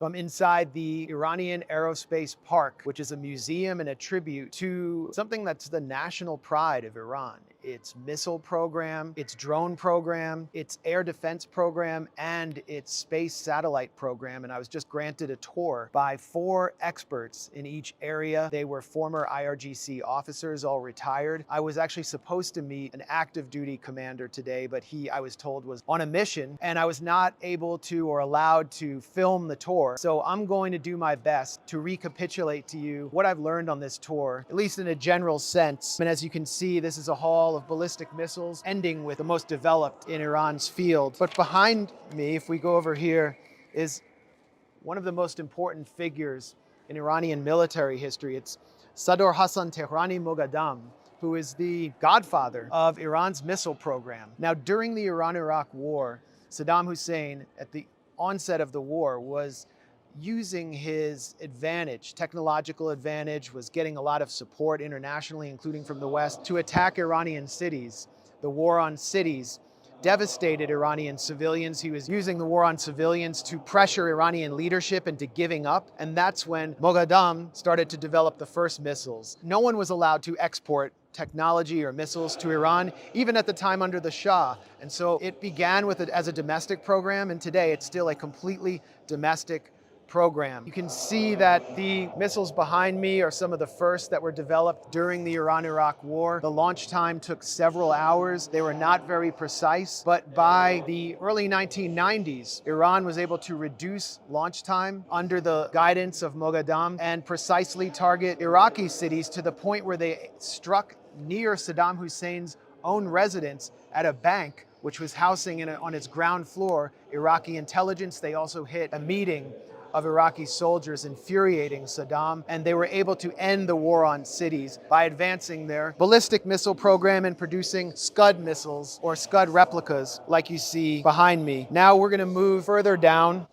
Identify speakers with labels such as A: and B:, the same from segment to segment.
A: So I'm inside the Iranian Aerospace Park, which is a museum and a tribute to something that's the national pride of Iran. Its missile program, its drone program, its air defense program, and its space satellite program. And I was just granted a tour by 4 experts in each area. They were former IRGC officers, all retired. I was actually supposed to meet an active duty commander today, but he, I was told, was on a mission, and I was not able to or allowed to film the tour. So I'm going to do my best to recapitulate to you what I've learned on this tour, at least in a general sense. And as you can see, this is a hall of ballistic missiles, ending with the most developed in Iran's field. But behind me, if we go over here, is one of the most important figures in Iranian military history. It's Sadr Hassan Tehrani Moghadam, who is the godfather of Iran's missile program. Now, during the Iran-Iraq War, Saddam Hussein, at the onset of the war, was using his advantage, technological advantage, was getting a lot of support internationally, including from the West, to attack Iranian cities. The war on cities devastated Iranian civilians. He was using the war on civilians to pressure Iranian leadership into giving up. And that's when Moghadam started to develop the first missiles. No one was allowed to export technology or missiles to Iran, even at the time under the Shah. And so it began with it as a domestic program, and today it's still a completely domestic program. You can see that the missiles behind me are some of the first that were developed during the Iran-Iraq War. The launch time took several hours. They were not very precise, but by the early 1990s, Iran was able to reduce launch time under the guidance of Moghadam and precisely target Iraqi cities to the point where they struck near Saddam Hussein's own residence at a bank, which was housing on its ground floor Iraqi intelligence. They also hit a meeting of Iraqi soldiers, infuriating Saddam, and they were able to end the war on cities by advancing their ballistic missile program and producing Scud missiles, or Scud replicas, like you see behind me. Now we're gonna move further down.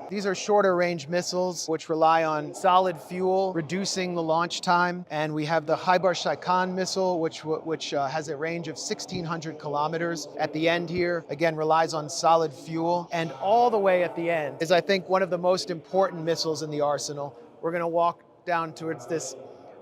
A: These are shorter range missiles which rely on solid fuel, reducing the launch time. And we have the Hybar Shaikan missile, which has a range of 1,600 kilometers. At the end here, again, relies on solid fuel. And all the way at the end is, I think, one of the most important missiles in the arsenal. We're gonna walk down towards this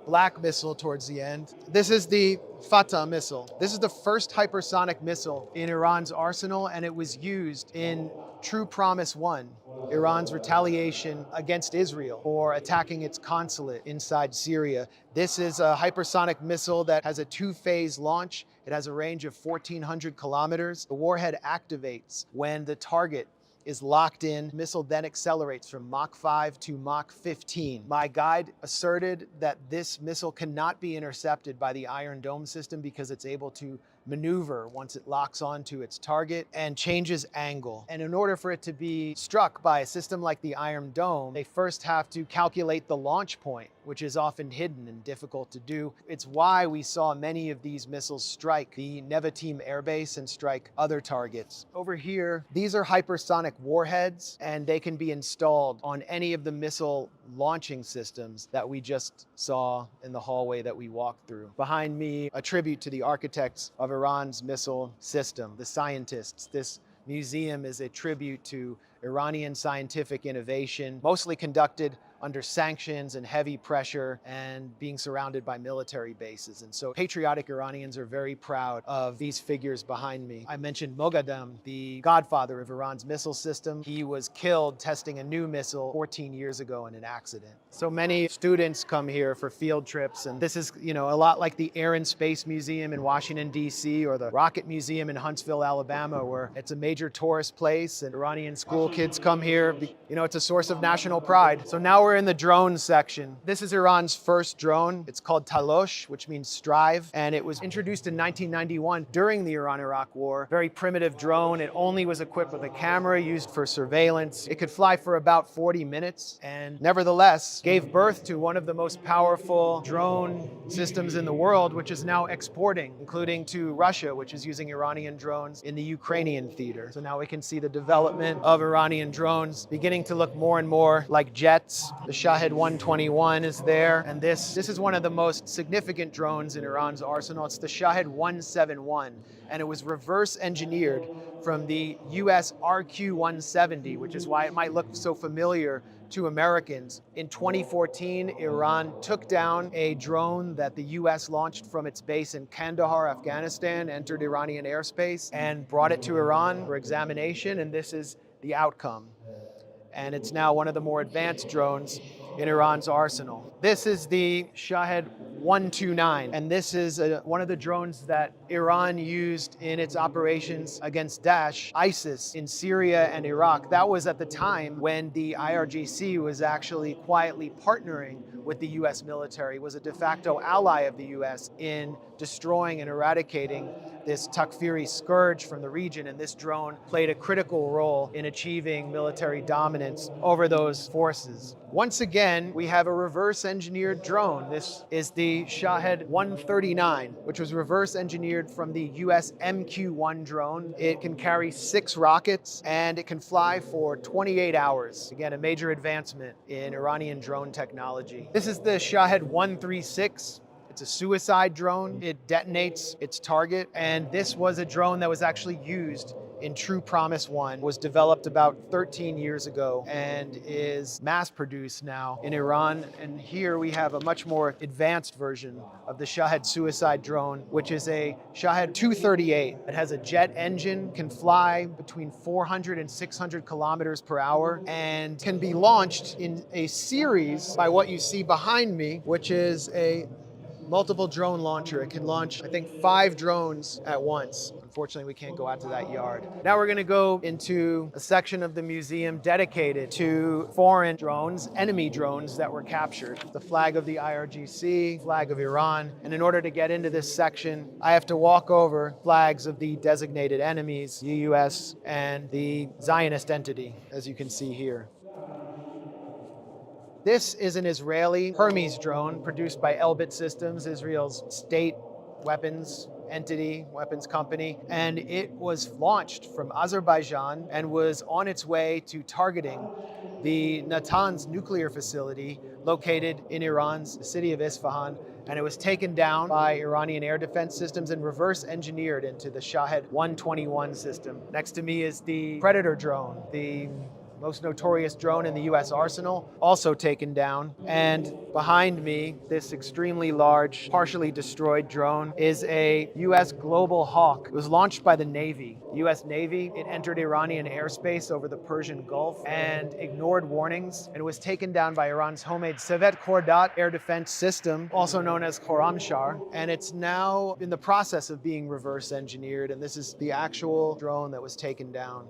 A: black missile towards the end. This is the Fatah missile. This is the first hypersonic missile in Iran's arsenal, and it was used in True Promise 1, Iran's retaliation against Israel for attacking its consulate inside Syria. This is a hypersonic missile that has a 2-phase launch. It has a range of 1,400 kilometers. The warhead activates when the target is locked in. The missile then accelerates from Mach 5 to Mach 15. My guide asserted that this missile cannot be intercepted by the Iron Dome system because it's able to maneuver once it locks onto its target and changes angle. And in order for it to be struck by a system like the Iron Dome, they first have to calculate the launch point, which is often hidden and difficult to do. It's why we saw many of these missiles strike the Nevatim Air Base and strike other targets. Over here, these are hypersonic warheads, and they can be installed on any of the missile launching systems that we just saw in the hallway that we walked through. Behind me, a tribute to the architects of Iran's missile system, the scientists. This museum is a tribute to Iranian scientific innovation, mostly conducted under sanctions and heavy pressure and being surrounded by military bases. And so patriotic Iranians are very proud of these figures behind me. I mentioned Moghadam, the godfather of Iran's missile system. He was killed testing a new missile 14 years ago in an accident. So many students come here for field trips, and this is, a lot like the Air and Space Museum in Washington, D.C., or the Rocket Museum in Huntsville, Alabama, where it's a major tourist place and Iranian school kids come here. It's a source of national pride. So now we're in the drone section. This is Iran's first drone. It's called Talosh, which means strive, and it was introduced in 1991 during the Iran-Iraq War. Very primitive drone. It only was equipped with a camera used for surveillance. It could fly for about 40 minutes, and nevertheless gave birth to one of the most powerful drone systems in the world, which is now exporting, including to Russia, which is using Iranian drones in the Ukrainian theater. So now we can see the development of Iranian drones beginning to look more and more like jets. The Shahed 121 is there, and this is one of the most significant drones in Iran's arsenal. It's the Shahed 171, and it was reverse engineered from the US RQ-170, which is why it might look so familiar to Americans. In 2014, Iran took down a drone that the US launched from its base in Kandahar, Afghanistan, entered Iranian airspace, and brought it to Iran for examination, and this is the outcome. And it's now one of the more advanced drones in Iran's arsenal. This is the Shahed 129, and this is one of the drones that Iran used in its operations against Daesh, ISIS in Syria and Iraq. That was at the time when the IRGC was actually quietly partnering with the US military, was a de facto ally of the US in destroying and eradicating this Takfiri scourge from the region, and this drone played a critical role in achieving military dominance over those forces. Once again, we have a reverse-engineered drone. This is the Shahed 139, which was reverse-engineered from the US MQ-1 drone. It can carry 6 rockets, and it can fly for 28 hours. Again, a major advancement in Iranian drone technology. This is the Shahed 136. It's a suicide drone. It detonates its target, and this was a drone that was actually used in True Promise 1, was developed about 13 years ago and is mass-produced now in Iran. And here we have a much more advanced version of the Shahed suicide drone, which is a Shahed 238. It has a jet engine, can fly between 400 and 600 kilometers per hour, and can be launched in a series by what you see behind me, which is a multiple drone launcher. It can launch, I think, 5 drones at once. Unfortunately, we can't go out to that yard. Now we're going to go into a section of the museum dedicated to foreign drones, enemy drones that were captured. The flag of the IRGC, flag of Iran. And in order to get into this section, I have to walk over flags of the designated enemies, the US and the Zionist entity, as you can see here. This is an Israeli Hermes drone produced by Elbit Systems, Israel's state weapons entity, weapons company, and it was launched from Azerbaijan and was on its way to targeting the Natanz nuclear facility located in Iran's city of Isfahan, and it was taken down by Iranian air defense systems and reverse engineered into the Shahed 121 system. Next to me is the Predator drone, the most notorious drone in the US arsenal, also taken down. And behind me, this extremely large, partially destroyed drone is a US Global Hawk. It was launched by the Navy. The US Navy, it entered Iranian airspace over the Persian Gulf and ignored warnings, and it was taken down by Iran's homemade Sevet Khordad air defense system, also known as Khorramshahr, and it's now in the process of being reverse engineered, and this is the actual drone that was taken down.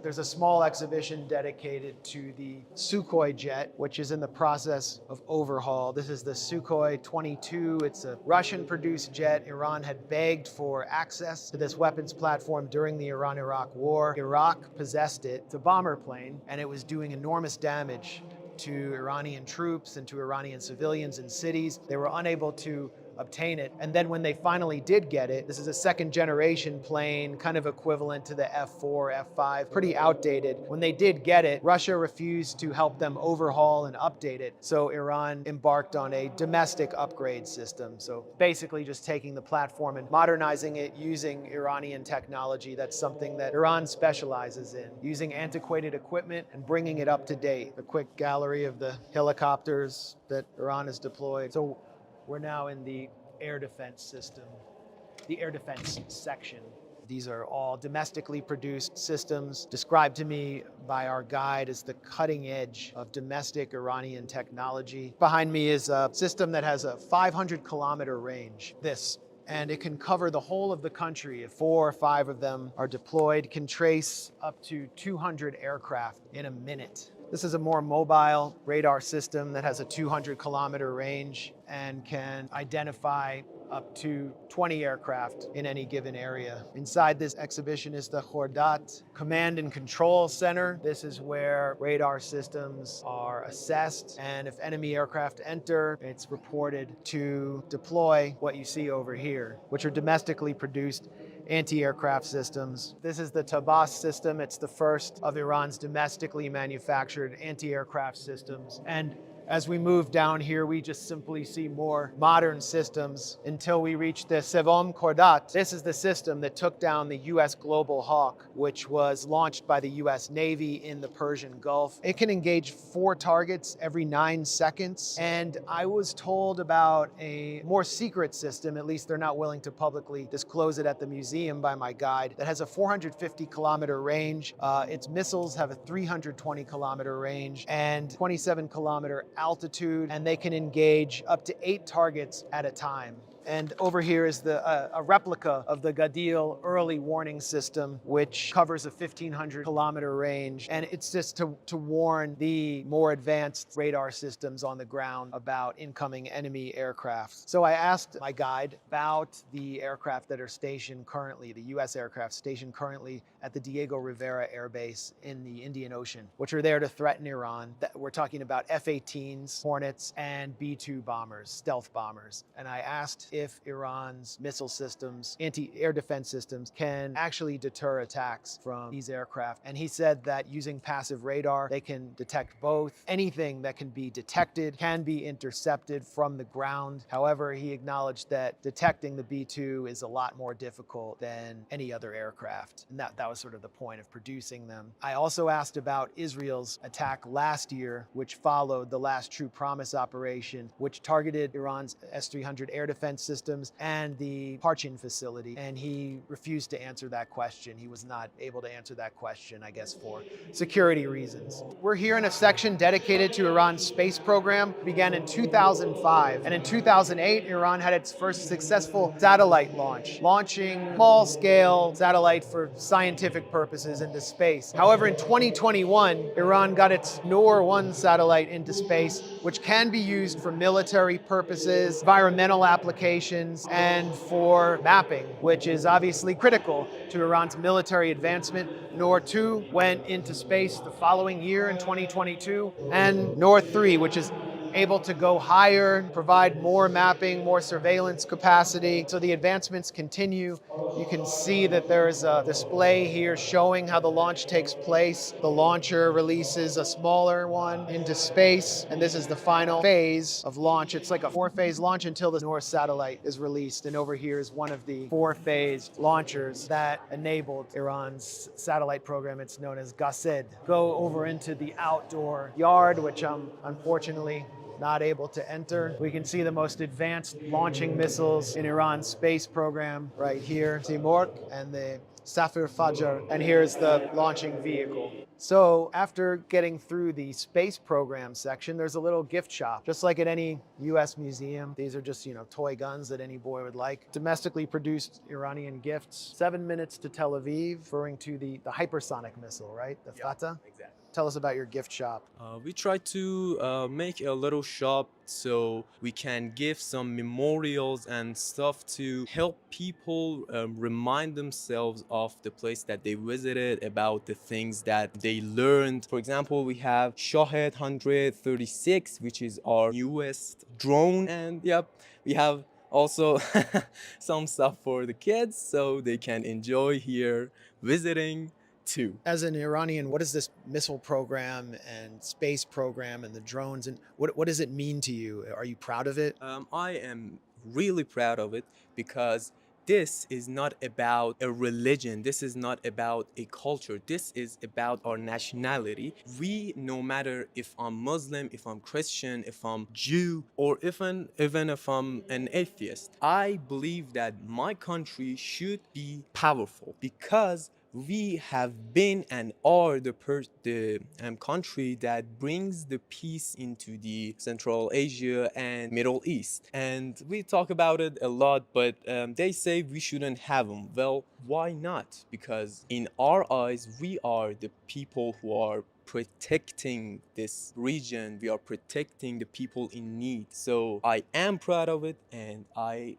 A: There's a small exhibition dedicated to the Sukhoi jet, which is in the process of overhaul. This is the Sukhoi 22. It's a Russian-produced jet. Iran had begged for access to this weapons platform during the Iran-Iraq war. Iraq possessed it. It's a bomber plane, and it was doing enormous damage to Iranian troops and to Iranian civilians in cities. They were unable to obtain it. And then when they finally did get it, this is a second generation plane, kind of equivalent to the F4, F5, pretty outdated. When they did get it, Russia refused to help them overhaul and update it. So Iran embarked on a domestic upgrade system. So basically just taking the platform and modernizing it using Iranian technology. That's something that Iran specializes in, using antiquated equipment and bringing it up to date. A quick gallery of the helicopters that Iran has deployed. So we're now in the air defense system, the air defense section. These are all domestically produced systems described to me by our guide as the cutting edge of domestic Iranian technology. Behind me is a system that has a 500-kilometer range. And it can cover the whole of the country. If 4 or 5 of them are deployed, can trace up to 200 aircraft in a minute. This is a more mobile radar system that has a 200-kilometer range and can identify up to 20 aircraft in any given area. Inside this exhibition is the Khordad Command and Control Center. This is where radar systems are assessed, and if enemy aircraft enter, it's reported to deploy what you see over here, which are domestically produced anti-aircraft systems. This is the Tabas system. It's the first of Iran's domestically manufactured anti-aircraft systems. And As we move down here, we just simply see more modern systems until we reach the Sevom Kordat. This is the system that took down the US Global Hawk, which was launched by the US Navy in the Persian Gulf. It can engage 4 targets every 9 seconds. And I was told about a more secret system, at least they're not willing to publicly disclose it at the museum by my guide, that has a 450-kilometer range. Its missiles have a 320-kilometer range and 27-kilometer altitude, and they can engage up to 8 targets at a time. And over here is a replica of the Gadil early warning system, which covers a 1,500-kilometer range. And it's just to warn the more advanced radar systems on the ground about incoming enemy aircraft. So I asked my guide about the aircraft that are stationed currently, the US aircraft stationed currently at the Diego Rivera Air Base in the Indian Ocean, which are there to threaten Iran. We're talking about F-18s, Hornets, and B-2 bombers, stealth bombers. And I asked if Iran's missile systems, anti-air defense systems, can actually deter attacks from these aircraft. And he said that using passive radar, they can detect both. Anything that can be detected can be intercepted from the ground. However, he acknowledged that detecting the B-2 is a lot more difficult than any other aircraft. And that was sort of the point of producing them. I also asked about Israel's attack last year, which followed the last True Promise operation, which targeted Iran's S-300 air defense systems and the Parchin facility. And he refused to answer that question. He was not able to answer that question, I guess, for security reasons. We're here in a section dedicated to Iran's space program. It began in 2005. And in 2008, Iran had its first successful satellite launch, launching small-scale satellite for scientific purposes into space. However, in 2021, Iran got its Noor-1 satellite into space, which can be used for military purposes, environmental applications, and for mapping, which is obviously critical to Iran's military advancement. Noor-2 went into space the following year in 2022, and Noor-3, which is able to go higher, provide more mapping, more surveillance capacity. So the advancements continue. You can see that there's a display here showing how the launch takes place. The launcher releases a smaller one into space, and this is the final phase of launch. It's like a 4-phase launch until the North satellite is released. And over here is one of the 4-phase launchers that enabled Iran's satellite program. It's known as Gased. Go over into the outdoor yard, which I'm unfortunately not able to enter. We can see the most advanced launching missiles in Iran's space program right here. Timur and the Safir Fajar, and here's the launching vehicle. So after getting through the space program section, there's a little gift shop. Just like at any US museum, these are just, toy guns that any boy would like. Domestically produced Iranian gifts. 7 minutes to Tel Aviv, referring to the hypersonic missile, right? The Fatah?
B: Exactly.
A: Tell us about your gift shop.
B: We try to make a little shop so we can give some memorials and stuff to help people remind themselves of the place that they visited, about the things that they learned. For example, we have Shahed 136, which is our newest drone, and we have also some stuff for the kids so they can enjoy here visiting too.
A: As an Iranian, what is this missile program and space program and the drones, and what does it mean to you? Are you proud of it?
B: I am really proud of it because this is not about a religion. This is not about a culture. This is about our nationality. We, no matter if I'm Muslim, if I'm Christian, if I'm Jew, or even if I'm an atheist, I believe that my country should be powerful because we have been and are the country that brings the peace into the Central Asia and Middle East. And we talk about it a lot, but they say we shouldn't have them. Well, why not? Because in our eyes, we are the people who are protecting this region. We are protecting the people in need. So I am proud of it, and I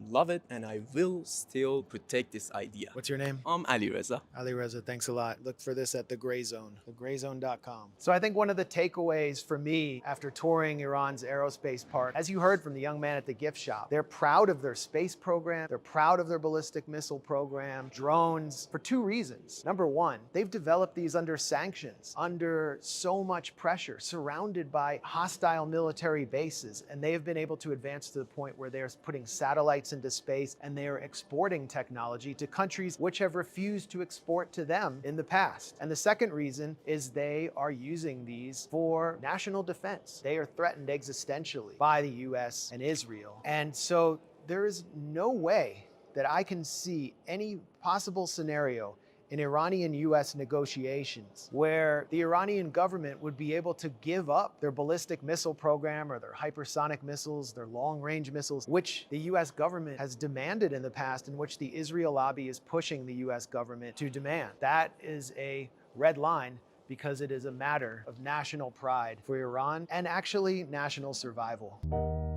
B: love it, and I will still protect this idea.
A: What's your name?
B: I'm Ali Reza.
A: Ali Reza, thanks a lot. Look for this at The Gray Zone, thegrayzone.com. So I think one of the takeaways for me after touring Iran's aerospace park, as you heard from the young man at the gift shop, they're proud of their space program, they're proud of their ballistic missile program, drones, for two reasons. Number one, they've developed these under sanctions, under so much pressure, surrounded by hostile military bases, and they have been able to advance to the point where they're putting satellites into space and they are exporting technology to countries which have refused to export to them in the past. And the second reason is they are using these for national defense. They are threatened existentially by the US and Israel. And so there is no way that I can see any possible scenario in Iranian-US negotiations where the Iranian government would be able to give up their ballistic missile program or their hypersonic missiles, their long-range missiles, which the US government has demanded in the past, and which the Israel lobby is pushing the US government to demand. That is a red line because it is a matter of national pride for Iran and actually national survival.